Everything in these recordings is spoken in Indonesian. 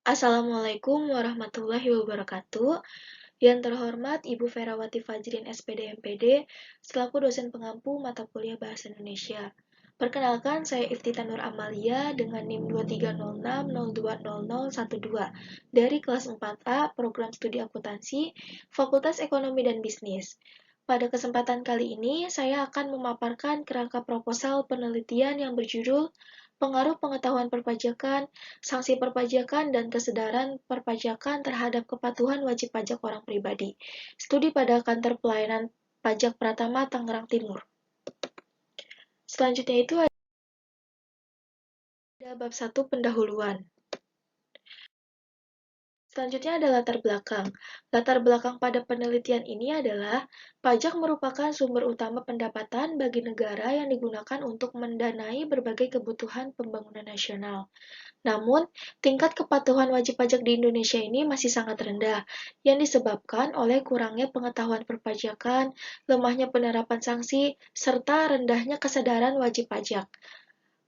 Assalamualaikum warahmatullahi wabarakatuh. Yang terhormat Ibu Ferawati Fajrin SPD MPD, selaku dosen pengampu mata kuliah Bahasa Indonesia. Perkenalkan, saya Iftita Nur Amalia dengan NIM 2306020012 dari kelas 4A Program Studi Akuntansi, Fakultas Ekonomi dan Bisnis. Pada kesempatan kali ini, saya akan memaparkan kerangka proposal penelitian yang berjudul Pengaruh Pengetahuan Perpajakan, Sanksi Perpajakan, dan Kesadaran Perpajakan terhadap Kepatuhan Wajib Pajak Orang Pribadi. Studi pada Kantor Pelayanan Pajak Pratama, Tangerang Timur. Selanjutnya itu ada bab 1 pendahuluan. Selanjutnya ada latar belakang. Latar belakang pada penelitian ini adalah pajak merupakan sumber utama pendapatan bagi negara yang digunakan untuk mendanai berbagai kebutuhan pembangunan nasional. Namun, tingkat kepatuhan wajib pajak di Indonesia ini masih sangat rendah, yang disebabkan oleh kurangnya pengetahuan perpajakan, lemahnya penerapan sanksi, serta rendahnya kesadaran wajib pajak.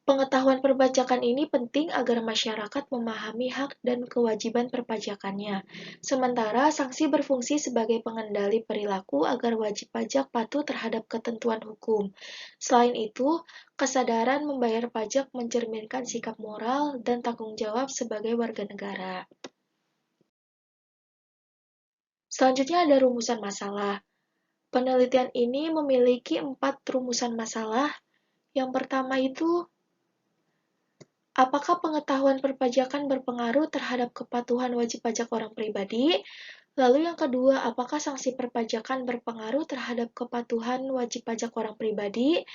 Pengetahuan perpajakan ini penting agar masyarakat memahami hak dan kewajiban perpajakannya. Sementara sanksi berfungsi sebagai pengendali perilaku agar wajib pajak patuh terhadap ketentuan hukum. Selain itu, kesadaran membayar pajak mencerminkan sikap moral dan tanggung jawab sebagai warga negara. Selanjutnya ada rumusan masalah. Penelitian ini memiliki 4 rumusan masalah. Yang pertama itu, apakah pengetahuan perpajakan berpengaruh terhadap kepatuhan wajib pajak orang pribadi? Lalu yang kedua, apakah sanksi perpajakan berpengaruh terhadap kepatuhan wajib pajak orang pribadi?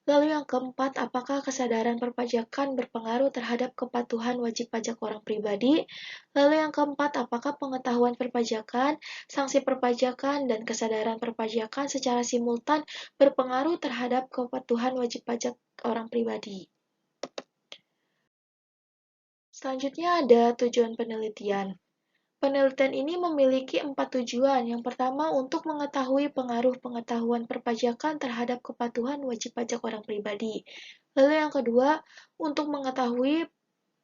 Lalu yang keempat, apakah kesadaran perpajakan berpengaruh terhadap kepatuhan wajib pajak orang pribadi? Lalu yang keempat, apakah pengetahuan perpajakan, sanksi perpajakan, dan kesadaran perpajakan secara simultan berpengaruh terhadap kepatuhan wajib pajak orang pribadi? Selanjutnya ada tujuan penelitian. Penelitian ini memiliki 4 tujuan. Yang pertama, untuk mengetahui pengaruh pengetahuan perpajakan terhadap kepatuhan wajib pajak orang pribadi. Lalu yang kedua, untuk mengetahui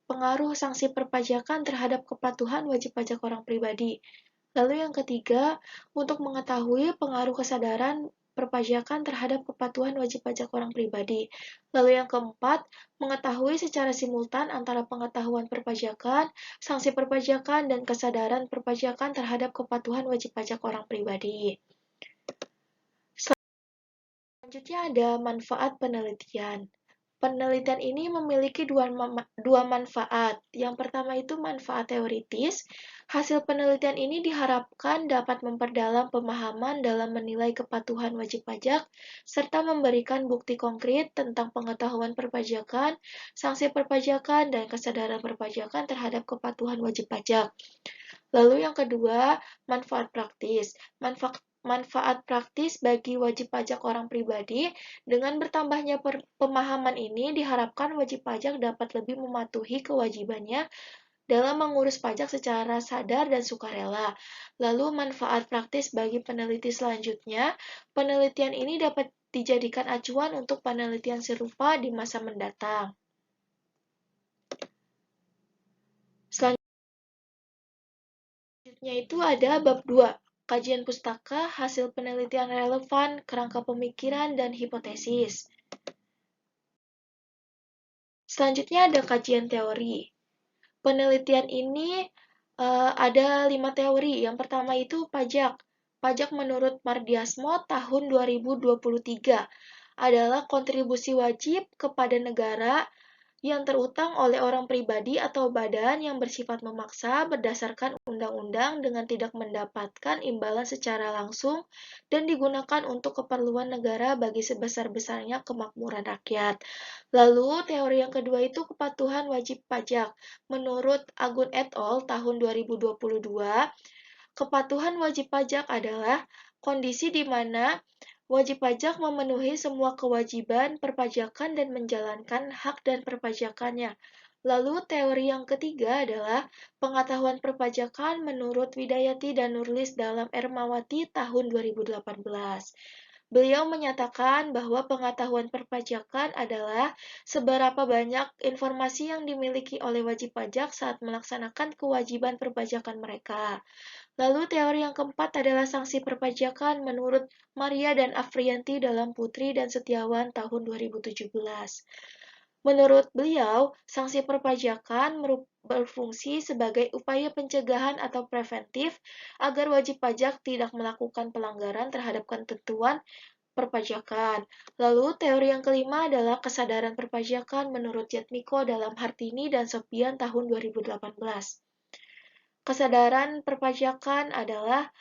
pengaruh sanksi perpajakan terhadap kepatuhan wajib pajak orang pribadi. Lalu yang ketiga, untuk mengetahui pengaruh kesadaran perpajakan terhadap kepatuhan wajib pajak orang pribadi. Lalu yang keempat, mengetahui secara simultan antara pengetahuan perpajakan, sanksi perpajakan, dan kesadaran perpajakan terhadap kepatuhan wajib pajak orang pribadi. Selanjutnya ada manfaat penelitian. Penelitian ini memiliki dua manfaat. Yang pertama itu manfaat teoritis. Hasil penelitian ini diharapkan dapat memperdalam pemahaman dalam menilai kepatuhan wajib pajak, serta memberikan bukti konkret tentang pengetahuan perpajakan, sanksi perpajakan, dan kesadaran perpajakan terhadap kepatuhan wajib pajak. Lalu yang kedua, manfaat praktis. Manfaat praktis bagi wajib pajak orang pribadi, dengan bertambahnya pemahaman ini diharapkan wajib pajak dapat lebih mematuhi kewajibannya dalam mengurus pajak secara sadar dan sukarela. Lalu manfaat praktis bagi peneliti selanjutnya, penelitian ini dapat dijadikan acuan untuk penelitian serupa di masa mendatang. Selanjutnya itu ada bab 2, kajian pustaka, hasil penelitian relevan, kerangka pemikiran, dan hipotesis. Selanjutnya ada kajian teori. Penelitian ini ada 5 teori. Yang pertama itu pajak. Pajak menurut Mardiasmo tahun 2023 adalah kontribusi wajib kepada negara yang terutang oleh orang pribadi atau badan yang bersifat memaksa berdasarkan undang-undang dengan tidak mendapatkan imbalan secara langsung dan digunakan untuk keperluan negara bagi sebesar-besarnya kemakmuran rakyat. Lalu, teori yang kedua itu kepatuhan wajib pajak. Menurut Agun et al. Tahun 2022, kepatuhan wajib pajak adalah kondisi di mana wajib pajak memenuhi semua kewajiban perpajakan dan menjalankan hak dan perpajakannya. Lalu teori yang ketiga adalah pengetahuan perpajakan menurut Widayati dan Nurlis dalam Ermawati tahun 2018. Beliau menyatakan bahwa pengetahuan perpajakan adalah seberapa banyak informasi yang dimiliki oleh wajib pajak saat melaksanakan kewajiban perpajakan mereka. Lalu teori yang keempat adalah sanksi perpajakan menurut Maria dan Afriyanti dalam Putri dan Setiawan tahun 2017. Menurut beliau, sanksi perpajakan berfungsi sebagai upaya pencegahan atau preventif agar wajib pajak tidak melakukan pelanggaran terhadap ketentuan perpajakan. Lalu teori yang kelima adalah kesadaran perpajakan menurut Jatmiko dalam Hartini dan Sopian tahun 2018. Kesadaran perpajakan adalah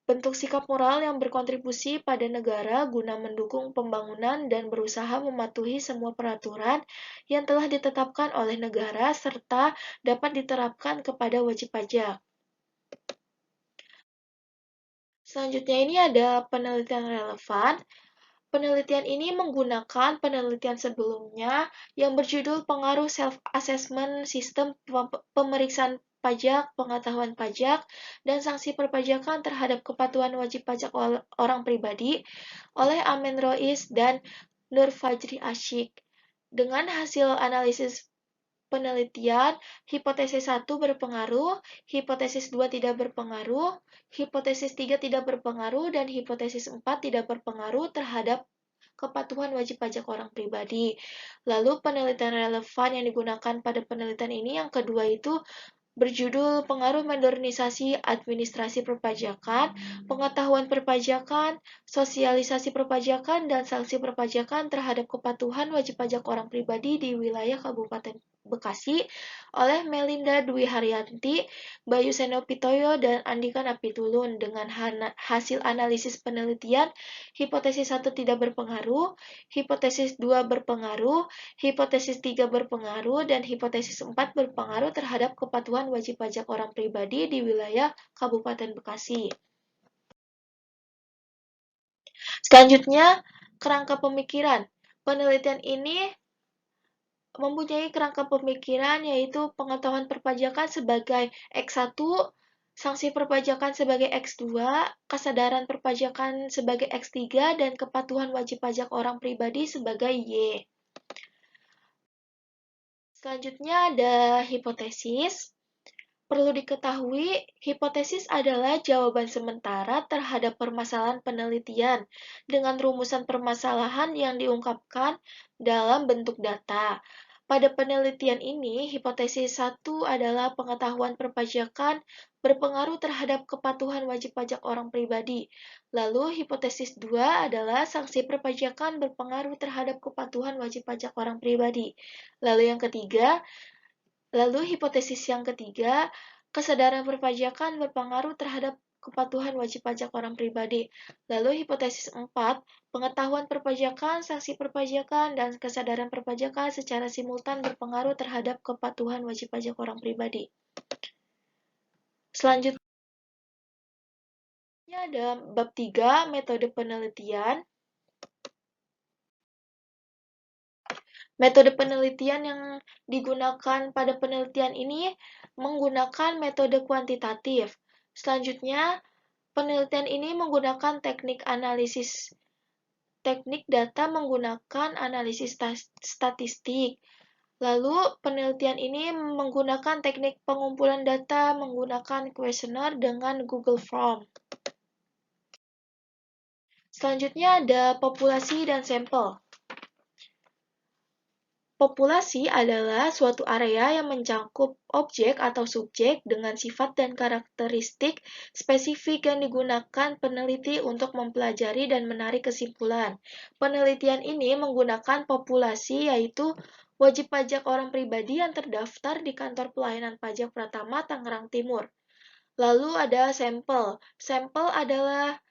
bentuk sikap moral yang berkontribusi pada negara guna mendukung pembangunan dan berusaha mematuhi semua peraturan yang telah ditetapkan oleh negara serta dapat diterapkan kepada wajib pajak. Selanjutnya ini ada penelitian relevan. Penelitian ini menggunakan penelitian sebelumnya yang berjudul Pengaruh Self-Assessment Sistem Pemeriksaan Pajak, Pengetahuan Pajak, dan Sanksi Perpajakan terhadap Kepatuhan Wajib Pajak Orang Pribadi oleh Amin Rois dan Nur Fajri Asyik. Dengan hasil analisis penelitian, hipotesis 1 berpengaruh, hipotesis 2 tidak berpengaruh, hipotesis 3 tidak berpengaruh, dan hipotesis 4 tidak berpengaruh terhadap kepatuhan wajib pajak orang pribadi. Lalu penelitian relevan yang digunakan pada penelitian ini yang kedua itu berjudul Pengaruh Modernisasi Administrasi Perpajakan, Pengetahuan Perpajakan, Sosialisasi Perpajakan, dan Sanksi Perpajakan terhadap Kepatuhan Wajib Pajak Orang Pribadi di Wilayah Kabupaten Bekasi oleh Melinda Dwi Haryanti, Bayu Senopitoyo, dan Andika Napitulun. Dengan hasil analisis penelitian, hipotesis 1 tidak berpengaruh, hipotesis 2 berpengaruh, hipotesis 3 berpengaruh, dan hipotesis 4 berpengaruh terhadap kepatuhan wajib pajak orang pribadi di wilayah Kabupaten Bekasi. Selanjutnya, kerangka pemikiran. Penelitian ini mempunyai kerangka pemikiran yaitu pengetahuan perpajakan sebagai X1, sanksi perpajakan sebagai X2, kesadaran perpajakan sebagai X3, dan kepatuhan wajib pajak orang pribadi sebagai Y. Selanjutnya ada hipotesis. Perlu diketahui, hipotesis adalah jawaban sementara terhadap permasalahan penelitian dengan rumusan permasalahan yang diungkapkan dalam bentuk data. Pada penelitian ini, hipotesis 1 adalah pengetahuan perpajakan berpengaruh terhadap kepatuhan wajib pajak orang pribadi. Lalu, hipotesis 2 adalah sanksi perpajakan berpengaruh terhadap kepatuhan wajib pajak orang pribadi. Lalu hipotesis yang ketiga, kesadaran perpajakan berpengaruh terhadap kepatuhan wajib pajak orang pribadi. Lalu hipotesis 4, pengetahuan perpajakan, sanksi perpajakan, dan kesadaran perpajakan secara simultan berpengaruh terhadap kepatuhan wajib pajak orang pribadi. Selanjutnya ada bab 3, metode penelitian. Metode penelitian yang digunakan pada penelitian ini menggunakan metode kuantitatif. Selanjutnya, penelitian ini menggunakan teknik data menggunakan analisis statistik. Lalu, penelitian ini menggunakan teknik pengumpulan data menggunakan kuesioner dengan Google Form. Selanjutnya ada populasi dan sampel. Populasi adalah suatu area yang mencakup objek atau subjek dengan sifat dan karakteristik spesifik yang digunakan peneliti untuk mempelajari dan menarik kesimpulan. Penelitian ini menggunakan populasi yaitu wajib pajak orang pribadi yang terdaftar di Kantor Pelayanan Pajak Pratama Tangerang Timur. Lalu ada sampel. Sampel adalah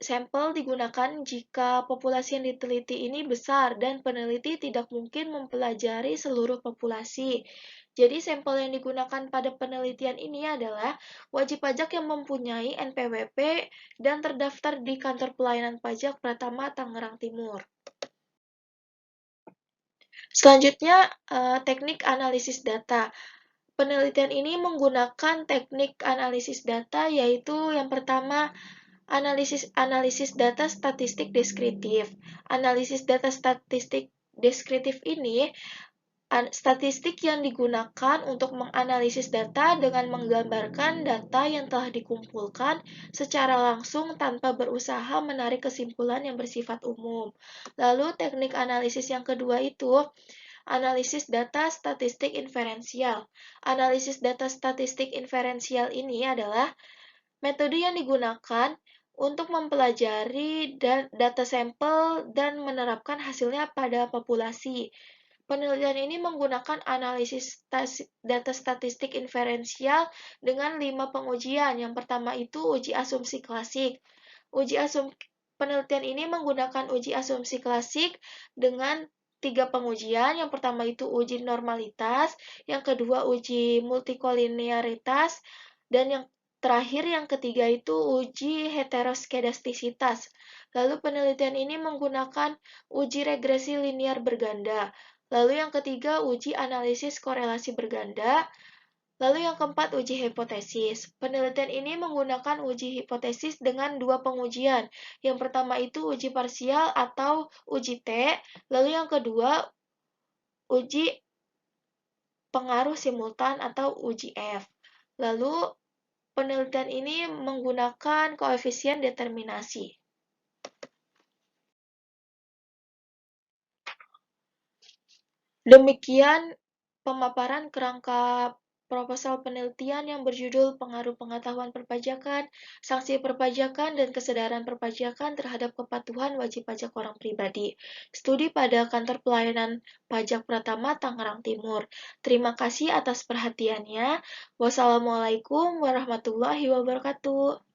sampel digunakan jika populasi yang diteliti ini besar dan peneliti tidak mungkin mempelajari seluruh populasi. Jadi sampel yang digunakan pada penelitian ini adalah wajib pajak yang mempunyai NPWP dan terdaftar di Kantor Pelayanan Pajak Pratama Tangerang Timur. Selanjutnya, teknik analisis data. Penelitian ini menggunakan teknik analisis data yaitu yang pertama Analisis data statistik deskriptif. Analisis data statistik deskriptif ini statistik yang digunakan untuk menganalisis data dengan menggambarkan data yang telah dikumpulkan secara langsung tanpa berusaha menarik kesimpulan yang bersifat umum. Lalu teknik analisis yang kedua itu analisis data statistik inferensial. Analisis data statistik inferensial ini adalah metode yang digunakan untuk mempelajari data sampel dan menerapkan hasilnya pada populasi. Penelitian ini menggunakan analisis data statistik inferensial dengan 5 pengujian. Yang pertama itu uji asumsi klasik. Penelitian ini menggunakan uji asumsi klasik dengan 3 pengujian. Yang pertama itu uji normalitas, yang kedua uji multikolinearitas, dan yang terakhir yang ketiga itu uji heteroskedastisitas. Lalu penelitian ini menggunakan uji regresi linear berganda. Lalu yang ketiga, uji analisis korelasi berganda. Lalu yang keempat, uji hipotesis. Penelitian ini menggunakan uji hipotesis dengan 2 pengujian. Yang pertama itu uji parsial atau uji T. Lalu yang kedua, uji pengaruh simultan atau uji F. Lalu penelitian ini menggunakan koefisien determinasi. Demikian pemaparan kerangka proposal penelitian yang berjudul Pengaruh Pengetahuan Perpajakan, Sanksi Perpajakan, dan Kesadaran Perpajakan terhadap Kepatuhan Wajib Pajak Orang Pribadi. Studi pada Kantor Pelayanan Pajak Pratama, Tangerang Timur. Terima kasih atas perhatiannya. Wassalamualaikum warahmatullahi wabarakatuh.